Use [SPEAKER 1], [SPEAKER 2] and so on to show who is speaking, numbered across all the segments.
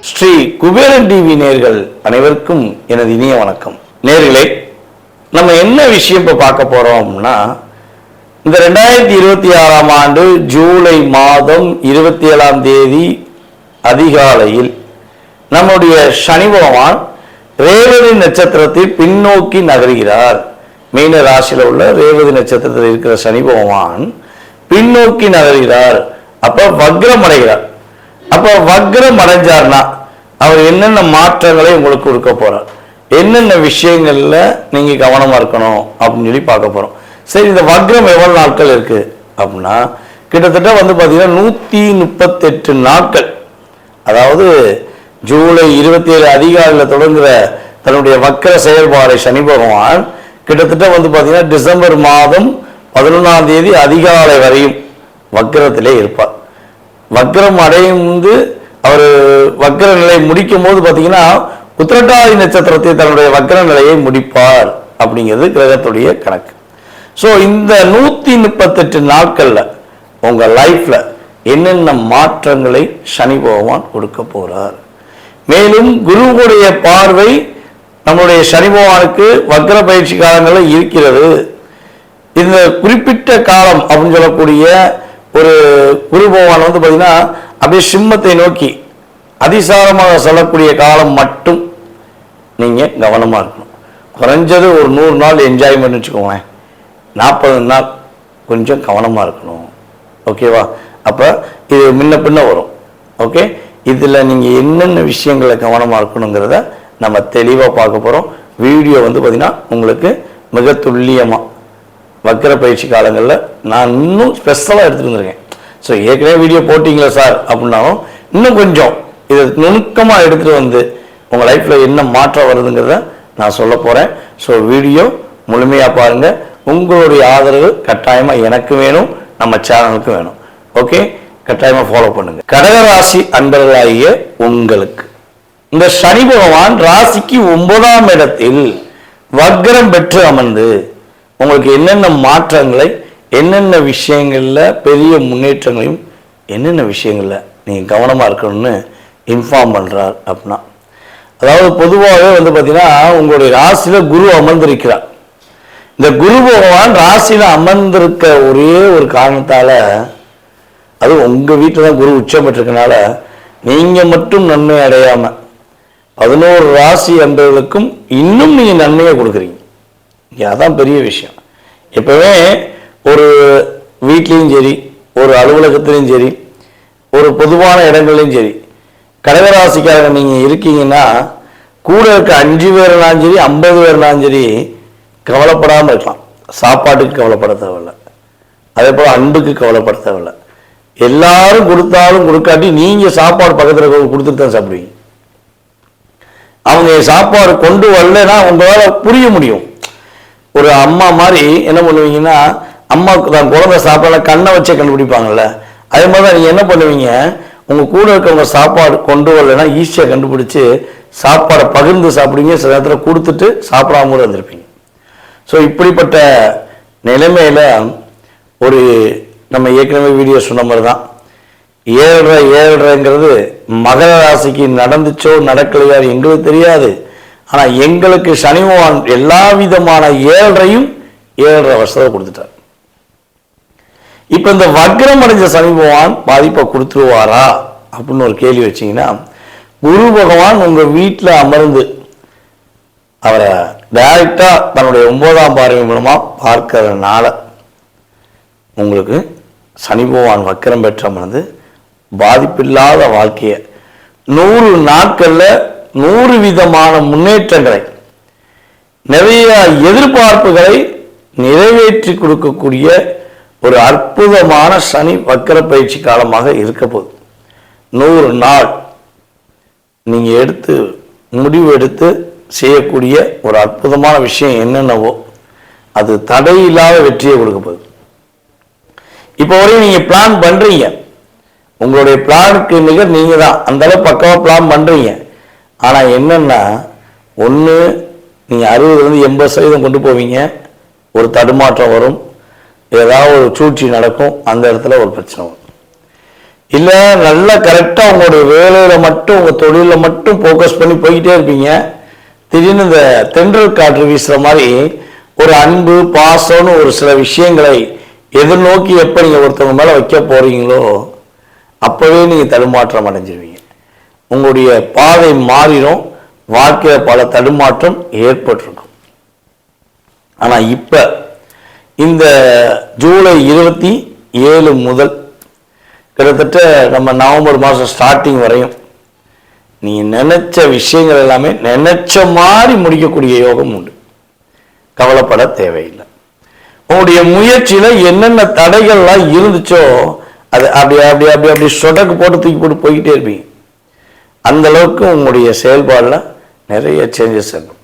[SPEAKER 1] Sri Kuberan TV நேயர்கள் அனைவருக்கும் எனது இனிய வணக்கம். நேயர்களே, நம்ம என்ன விஷயம் இப்போ பார்க்க போறோம்னா, இந்த 2026ஆம் ஆண்டு ஜூலை மாதம் 27ஆம் தேதி அதிகாலையில் நம்முடைய சனி பகவான் ரேவதி நட்சத்திரத்தில் பின்னோக்கி நகர்கிறார். மீன ராசியில் உள்ள ரேவதி நட்சத்திரத்தில் இருக்கிற சனி பகவான் பின்னோக்கி நகர்கிறார். அப்ப வக்ரம் அடைகிறார். அப்ப வக்ரம் அடைஞ்சார்னா அவர் என்னென்ன மாற்றங்களை உங்களுக்கு கொடுக்க போறார், என்னென்ன விஷயங்கள்ல நீங்க கவனமா இருக்கணும் அப்படின்னு சொல்லி பார்க்க போறோம். சரி, இந்த வக்ரம் எவ்வளவு நாட்கள் இருக்கு அப்படின்னா, கிட்டத்தட்ட பாத்தீங்கன்னா 138 நாட்கள். அதாவது ஜூலை 27 அதிகாலையில் தொடங்குற தன்னுடைய வக்ர செயல்பாடை சனி பகவான் கிட்டத்தட்ட பாத்தீங்கன்னா டிசம்பர் மாதம் 11ஆம் தேதி அதிகாலை வரையும் வக்ரத்திலே இருப்பார். வக்ரம் அடையும் அவர் வக்ர நிலை முடிக்கும் போது பார்த்தீங்கன்னா உத்திரட்டாதி நட்சத்திரத்தை தன்னுடைய வக்ர நிலையை முடிப்பார் அப்படிங்கிறது கிரகத்துடைய கணக்கு. ஸோ இந்த 138 நாட்கள்ல உங்க லைஃப்ல என்னென்ன மாற்றங்களை சனி பகவான் கொடுக்க போறார். மேலும் குருவுடைய பார்வை நம்முடைய சனி பகவானுக்கு வக்ர பயிற்சி காலங்களில் இருக்கிறது. இந்த குறிப்பிட்ட காலம் அப்படின்னு சொல்லக்கூடிய ஒரு குரு பகவான் பார்த்தீங்கன்னா அப்படியே சிம்மத்தை நோக்கி அதிசாரமாக சொல்லக்கூடிய காலம் மட்டும் நீங்க கவனமா இருக்கணும். குறைஞ்சது ஒரு 100 நாள் என்ஜாய்மெண்ட் வச்சுக்கோங்க, 40 நாள் கொஞ்சம் கவனமா இருக்கணும். ஓகேவா? அப்ப இது முன்ன பின்ன வரும். ஓகே, இதுல நீங்க என்னென்ன விஷயங்களை கவனமா இருக்கணுங்கிறத நம்ம தெளிவா பார்க்க போறோம். வீடியோ பார்த்தீங்கன்னா உங்களுக்கு மிக துல்லியமா வக்ர பயிற்சி காலங்களில் நான் இன்னும் ஸ்பெஷலாக எடுத்துட்டு வந்திருக்கேன். ஸோ ஏற்கனவே வீடியோ போட்டிங்களா சார் அப்படின்னாலும் இன்னும் கொஞ்சம் இதை நுணுக்கமாக எடுத்துகிட்டு வந்து உங்கள் லைஃப்பில் என்ன மாற்றம் வருதுங்கிறத நான் சொல்ல போகிறேன். ஸோ வீடியோ முழுமையாக பாருங்கள். உங்களுடைய ஆதரவு கட்டாயமாக எனக்கு வேணும், நம்ம சேனலுக்கு வேணும். ஓகே, கட்டாயமாக ஃபாலோ பண்ணுங்கள். கடகராசி அன்பர்களாகிய உங்களுக்கு இந்த சனி பகவான் ராசிக்கு 9ஆம் இடத்தில் வக்ரம் பெற்று அமர்ந்து உங்களுக்கு என்னென்ன மாற்றங்களை, என்னென்ன விஷயங்கள்ல பெரிய முன்னேற்றங்களையும், என்னென்ன விஷயங்கள்ல நீங்க கவனமா இருக்கணும்னு இன்ஃபார்ம் பண்றார். அப்படின்னா அதாவது பொதுவாகவே பார்த்தீங்கன்னா உங்களுடைய ராசியில குரு அமர்ந்திருக்கிறார். இந்த குரு பகவான் ராசியில அமர்ந்திருக்க ஒரே ஒரு காரணத்தால, அது உங்க வீட்டில் தான் குரு உச்சம் பெற்றிருக்கனால நீங்க மட்டும் நன்மை அடையாம 11 ராசி என்பவர்களுக்கும் இன்னும் நீங்க நன்மையை கொடுக்குறீங்க. அதான் பெரிய விஷயம். எப்பவுமே ஒரு வீட்லேயும் சரி, ஒரு அலுவலகத்திலையும் சரி, ஒரு பொதுவான இடங்கள்லையும் சரி, கடகராசிக்காரங்க நீங்க இருக்கீங்கன்னா கூட இருக்க 5 பேர்னாலும் சரி, 50 பேர்னாலும் சரி கவலைப்படாமல் இருக்கலாம். சாப்பாட்டுக்கு கவலைப்பட தேவையில்லை, அதே போல அன்புக்கு கவலைப்பட தேவையில்லை. எல்லாரும் கொடுத்தாலும் கொடுக்காட்டி நீங்க சாப்பாடு பக்கத்தில் கொடுத்துட்டு தான் சாப்பிடுவீங்க. அவங்க சாப்பாடு கொண்டு வரலன்னா உங்களால புரிய முடியும். ஒரு அம்மா மாதிரி என்ன பண்ணுவீங்கன்னா, அம்மாவுக்கு தான் குழந்தை சாப்பாடு கண்ணை வச்சே கண்டுபிடிப்பாங்கல்ல, அதே மாதிரி தான் நீங்கள் என்ன பண்ணுவீங்க, உங்கள் கூட இருக்கவங்க சாப்பாடு கொண்டு வரலைன்னா ஈஸியாக கண்டுபிடிச்சி சாப்பாடை பகிர்ந்து சாப்பிடுவீங்க. சில நேரத்தில் கொடுத்துட்டு சாப்பிடாம கூட இருந்திருப்பீங்க. ஸோ இப்படிப்பட்ட நிலைமையில் ஒரு நம்ம ஏற்கனவே வீடியோ சொன்ன மாதிரி தான் 7.5 மகர ராசிக்கு நடந்துச்சோ நடக்கலையா எங்களுக்கு தெரியாது. ஆனா எங்களுக்கு சனி பகவான் எல்லா விதமான 7.5 வருஷத்தை கொடுத்துட்டார். இப்ப இந்த வக்ரம் அடைஞ்ச சனி பகவான் பாதிப்பை கொடுத்துருவாரா அப்படின்னு ஒரு கேள்வி வச்சீங்கன்னா, குரு பகவான் உங்க வீட்டில் அமர்ந்து அவரை டைரக்டா தன்னுடைய 9ஆம் பார்வை மூலமா பார்க்கறதுனால உங்களுக்கு சனி பகவான் வக்ரம் பெற்ற அமர்ந்து பாதிப்பில்லாத வாழ்க்கையை 100 நாட்கள்ல 100 விதமான முன்னேற்றங்களை, நிறைய எதிர்பார்ப்புகளை நிறைவேற்றி கொடுக்கக்கூடிய ஒரு அற்புதமான சனி வக்ர பயிற்சி காலமாக இருக்க போகுது. 100 நாள் நீங்க முடிவு எடுத்து செய்யக்கூடிய ஒரு அற்புதமான விஷயம் என்னென்னவோ அது தடையில்லாத வெற்றியை கொடுக்க போகுது. இப்போ வரையும் நீங்க பிளான் பண்றீங்க, உங்களுடைய பிளானுக்கு நிகர் நீங்க தான், அந்த அளவு பக்கமா பிளான் பண்றீங்க. ஆனா என்னன்னா, ஒன்று நீங்க 60% 80% கொண்டு போவீங்க, ஒரு தடுமாற்றம் வரும். ஏதாவது ஒரு சூழ்ச்சி நடக்கும், அந்த இடத்துல ஒரு பிரச்சனை வரும். இல்லை நல்லா கரெக்டாக உங்களுடைய வேலையில் மட்டும் உங்கள் தொழிலில் மட்டும் ஃபோக்கஸ் பண்ணி போய்கிட்டே இருப்பீங்க. திடீர்னு இந்த தென்றல் காற்று வீசுகிற மாதிரி ஒரு அன்பு பாசம்னு ஒரு சில விஷயங்களை எதிர்நோக்கி எப்போ நீங்கள் ஒருத்தவங்க மேலே வைக்க போகிறீங்களோ அப்போவே நீங்கள் தடுமாற்றம் அடைஞ்சிருவீங்க. உங்களுடைய பாதை மாறிடும், வாழ்க்கையில் பல தடுமாற்றம் ஏற்பட்டிருக்கும். ஆனால் இப்போ இந்த ஜூலை 27 முதல் கிட்டத்தட்ட நம்ம நவம்பர் மாதம் ஸ்டார்டிங் வரையும் நீங்கள் நினைச்ச விஷயங்கள் எல்லாமே நினைச்ச மாதிரி முடிக்கக்கூடிய யோகம் உண்டு. கவலைப்பட தேவையில்லை. உங்களுடைய முயற்சியில் என்னென்ன தடைகள்லாம் இருந்துச்சோ அது அப்படி அப்படி அப்படி அப்படி சொடக்கு போட்டு தூக்கி போட்டு போய்கிட்டே இருப்பீங்க. அந்த அளவுக்கு உங்களுடைய செயல்பாடில் நிறைய சேஞ்சஸ் இருக்கும்.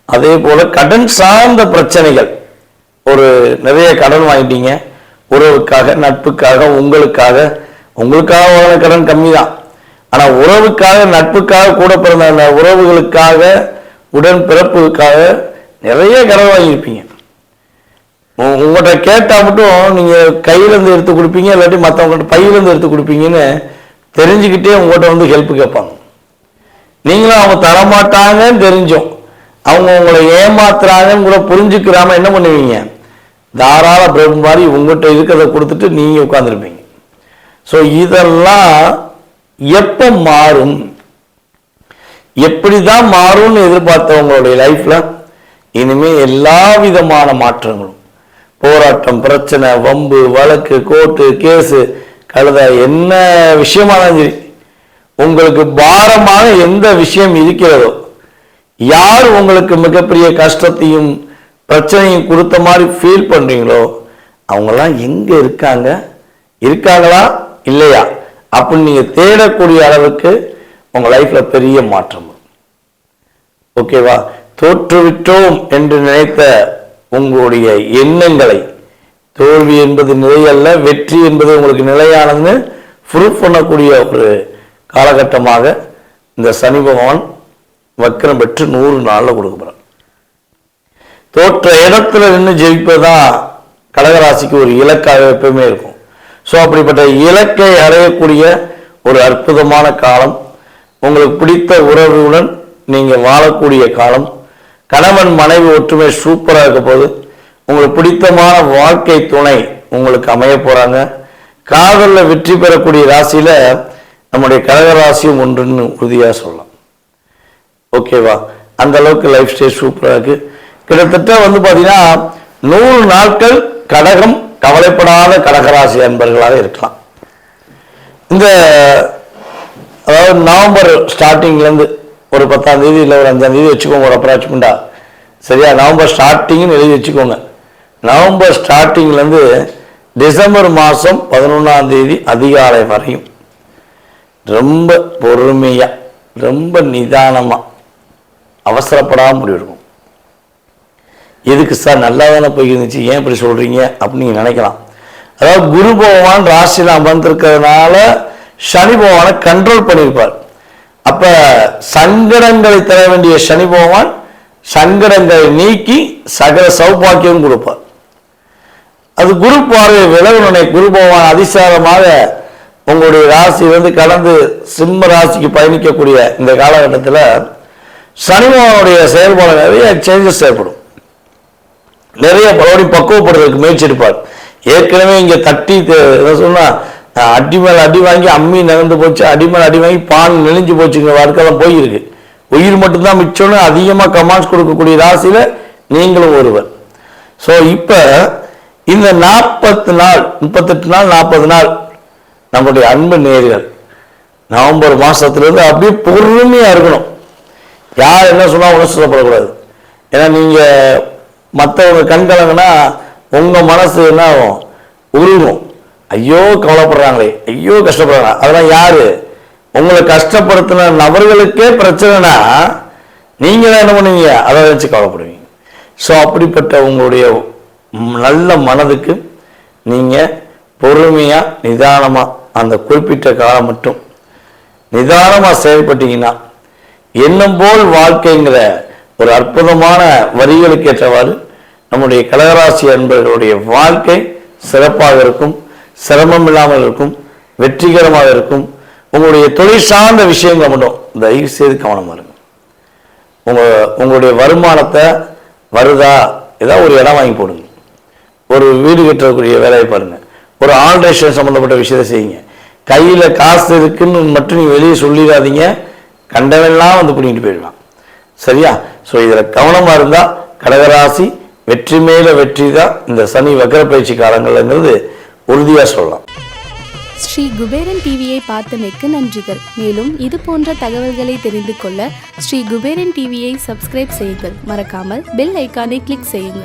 [SPEAKER 1] அதே போல் கடன் சார்ந்த பிரச்சனைகள், ஒரு நிறைய கடன் வாங்கிட்டீங்க, உறவுக்காக நட்புக்காக உங்களுக்காக வாங்கின கடன் கம்மி தான். ஆனால் உறவுக்காக நட்புக்காக கூட பிறந்த அந்த உறவுகளுக்காக உடன் பிறப்புக்காக நிறைய கடன் வாங்கியிருப்பீங்க. உங்கள்கிட்ட கேட்டால் மட்டும் நீங்கள் கையிலேருந்து எடுத்து கொடுப்பீங்க, இல்லாட்டி மற்றவங்கள்ட்ட பையிலேருந்து எடுத்து கொடுப்பீங்கன்னு தெரிஞ்சுக்கிட்டே உங்கள்கிட்ட வந்து ஹெல்ப் கேட்பாங்க. நீங்களும் அவங்க தரமாட்டாங்கன்னு தெரிஞ்சோம் அவங்க உங்களை ஏமாத்துறாங்கன்னு கூட புரிஞ்சுக்கிறாம என்ன பண்ணுவீங்க, தாராள பிரபு மாதிரி உங்கள்கிட்ட இருக்கிறத கொடுத்துட்டு நீங்கள் உட்காந்துருப்பீங்க. ஸோ இதெல்லாம் எப்போ மாறும், எப்படி தான் மாறும்னு எதிர்பார்த்தவங்களுடைய லைஃப்பில் இனிமேல் எல்லா விதமான மாற்றங்களும், போராட்டம், பிரச்சனை, வம்பு, வழக்கு, கோர்ட்டு, கேஸு, கழுத, என்ன விஷயமானாலும் சரி, உங்களுக்கு பாரமான எந்த விஷயம் இருக்கிறதோ, யார் உங்களுக்கு மிகப்பெரிய கஷ்டத்தையும் பிரச்சனையும் கொடுத்த மாதிரி ஃபீல் பண்ணுறீங்களோ அவங்கெல்லாம் எங்கே இருக்காங்களா இல்லையா அப்படின்னு நீங்கள் தேடக்கூடிய அளவுக்கு உங்கள் லைஃப்பில் பெரிய மாற்றம். ஓகேவா? தோற்றுவிட்டோம் என்று நினைத்த உங்களுடைய எண்ணங்களை, தோல்வி என்பது நிலையல்ல, வெற்றி என்பது உங்களுக்கு நிலையானதுன்னு ப்ரூஃப் பண்ணக்கூடிய ஒரு காலகட்டமாக இந்த சனி பகவான் வக்ரம் பெற்று 100 நாளில் கொடுக்க போகிறார். தோற்ற இடத்துல நின்று ஜெயிப்பதுதான் கடகராசிக்கு ஒரு இலக்காக எப்பவுமே இருக்கும். ஸோ அப்படிப்பட்ட இலக்கை அடையக்கூடிய ஒரு அற்புதமான காலம், உங்களுக்கு பிடித்த உறவுடன் நீங்கள் வாழக்கூடிய காலம், கணவன் மனைவி ஒற்றுமை சூப்பராக இருக்க போது, உங்களுக்கு பிடித்தமான வாழ்க்கை துணை உங்களுக்கு அமைய போகிறாங்க. காதலில் வெற்றி பெறக்கூடிய ராசியில் நம்முடைய கடகராசியும் ஒன்றுன்னு உறுதியாக சொல்லலாம். ஓகேவா? அந்த அளவுக்கு லைஃப் ஸ்டைல் சூப்பராக இருக்குது. கிட்டத்தட்ட வந்து பார்த்தீங்கன்னா 100 நாட்கள் கடகம் கவலைப்படாத கடகராசி அன்பர்களாக இருக்கலாம். இந்த அதாவது நவம்பர் ஸ்டார்டிங்லேருந்து ஒரு 10ஆம் தேதி இல்லை ஒரு 5ஆம் தேதி வச்சுக்கோங்க, ஒரு அப்ராச்மெண்ட்டா, சரியா? நவம்பர் ஸ்டார்டிங்னு எழுதி வச்சுக்கோங்க. நவம்பர் ஸ்டார்டிங்லேருந்து டிசம்பர் மாதம் 11ஆம் தேதி அதிகாலை வரையும் ரொம்ப பொறுமையாக, ரொம்ப நிதானமாக, அவசரப்படாமல் முடிவெடுக்கும். எதுக்கு சார் நல்லா தானே போயிருந்துச்சு, ஏன் இப்படி சொல்கிறீங்க அப்படின்னு நீங்கள் நினைக்கலாம். அதாவது குரு பகவான் ராசியில் அமர்ந்திருக்கிறதுனால சனி பகவானை கண்ட்ரோல் பண்ணியிருப்பார். அப்போ சங்கடங்களை தர வேண்டிய சனி பகவான் சங்கடங்களை நீக்கி சகல சௌபாக்கியம் கொடுப்பார். அது குரு பார்வை விலகுனனை குரு பகவான் அதிசாரமாக உங்களுடைய ராசியிலிருந்து கடந்து சிம்ம ராசிக்கு பயணிக்கக்கூடிய இந்த காலகட்டத்தில் சனி பகவானுடைய செயல்பாடு நிறைய சேஞ்சஸ் ஏற்படும். நிறைய மறுபடியும் பக்குவப்படுறதுக்கு முயற்சி எடுப்பார். ஏற்கனவே இங்கே தட்டி என்ன சொன்னால் அடி மேலே அடி வாங்கி அம்மி நகர்ந்து போச்சு, அடி மேலே அடி வாங்கி பான் நெளிஞ்சு போச்சுங்க, வாழ்க்கையெல்லாம் போயிருக்கு. உயிர் மட்டும்தான் மிச்சம்னு அதிகமாக கமாண்ட்ஸ் கொடுக்கக்கூடிய ராசியில் நீங்களும் ஒருவர். ஸோ இப்போ இந்த 40 நாள் 38 நாள் 40 நாள் நம்முடைய அன்பு நேயர்கள் நவம்பர் மாதத்துலேருந்து அப்படியே பொறுமையாக இருக்கணும். யார் என்ன சொன்னால் ஒன்றும் சொல்லப்படக்கூடாது. ஏன்னா நீங்கள் மற்றவங்க கண்கலங்கன்னா உங்கள் மனசு என்ன ஆகும், உருகும். ஐயோ கவலைப்படுறாங்களே, ஐயோ கஷ்டப்படுறாங்க. அதெல்லாம் யார்? உங்களை கஷ்டப்படுத்தின நபர்களுக்கே பிரச்சனைனா நீங்கள் என்ன பண்ணுவீங்க, அதை வச்சு கவலைப்படுவீங்க. ஸோ அப்படிப்பட்ட உங்களுடைய நல்ல மனதுக்கு நீங்கள் பொறுமையாக நிதானமாக அந்த குறிப்பிட்ட காலம் மட்டும் நிதானமாக செயல்பட்டீங்கன்னா எண்ணம் போல் வாழ்க்கைங்கிற ஒரு அற்புதமான வரிகளுக்கு ஏற்றவாறு நம்முடைய கடகராசி அன்பர்களுடைய வாழ்க்கை சிறப்பாக இருக்கும், சிரமம் இல்லாமல் இருக்கும், வெற்றிகரமாக இருக்கும். உங்களுடைய தொழில் சார்ந்த விஷயங்களை மட்டும் தயவு செய்து கவனமாக இருங்க. உங்களுடைய வருமானத்தை வருதா, ஏதாவது ஒரு இடம் வாங்கி போடுங்க, ஒரு வீடு கட்டக்கூடிய வேலையை பாருங்க, ஒரு ஆல்ட்ரேஷன் சம்மந்தப்பட்ட விஷயத்தை செய்யுங்க. கையில் காசு இருக்குன்னு மட்டும் நீங்கள் வெளியே சொல்லிடாதீங்க, கண்டவெல்லாம் வந்து பிடிக்கிட்டு போயிடலாம். சரியா? ஸோ இதில் கவனமாக இருந்தால் கடகராசி வெற்றி மேல வெற்றி தான் இந்த சனி வக்ர பயிற்சி காலங்கள்ங்கிறது உறுதியாக சொல்லலாம்.
[SPEAKER 2] ஸ்ரீ குபேரன் டிவியை பார்த்தமைக்கு நன்றிகள். மேலும் இது போன்ற தகவல்களை தெரிந்து கொள்ள ஸ்ரீ குபேரன் டிவியை சப்ஸ்கிரைப் செய்யுங்கள். மறக்காமல் பெல் ஐக்கானை கிளிக் செய்யுங்கள்.